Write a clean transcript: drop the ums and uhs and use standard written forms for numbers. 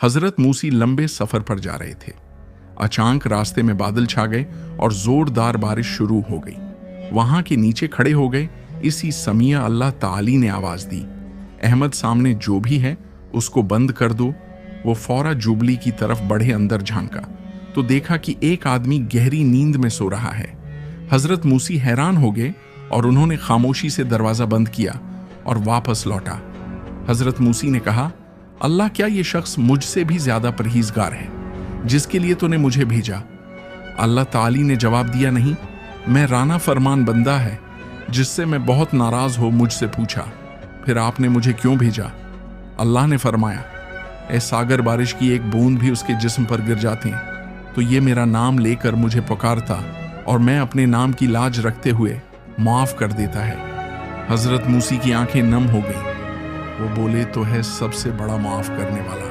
हजरत मूसी लंबे सफर पर जा रहे थे। अचानक रास्ते में बादल छा गए और जोरदार बारिश शुरू हो गई। वहां के नीचे खड़े हो गए। इसी समय अल्लाह ताली ने आवाज दी, अहमद सामने जो भी है उसको बंद कर दो। वो फौरा जुबली की तरफ बढ़े। अंदर झांका तो देखा कि एक आदमी गहरी नींद में सो रहा है। हजरत मूसी हैरान हो गए और उन्होंने खामोशी से दरवाजा बंद किया और वापस लौटा। हजरत मूसी ने कहा, अल्लाह, क्या ये शख्स मुझसे भी ज्यादा परहेजगार है जिसके लिए तूने मुझे भेजा? अल्लाह ताली ने जवाब दिया, नहीं, मैं राना फरमान बंदा है जिससे मैं बहुत नाराज हो मुझसे पूछा, फिर आपने मुझे क्यों भेजा? अल्लाह ने फरमाया, ए सागर, बारिश की एक बूंद भी उसके जिस्म पर गिर जाती तो ये मेरा नाम लेकर मुझे पुकारता और मैं अपने नाम की लाज रखते हुए माफ कर देता है। हजरत मूसी की आंखें नम हो गईं। वो बोले, तो है सबसे बड़ा माफ करने वाला।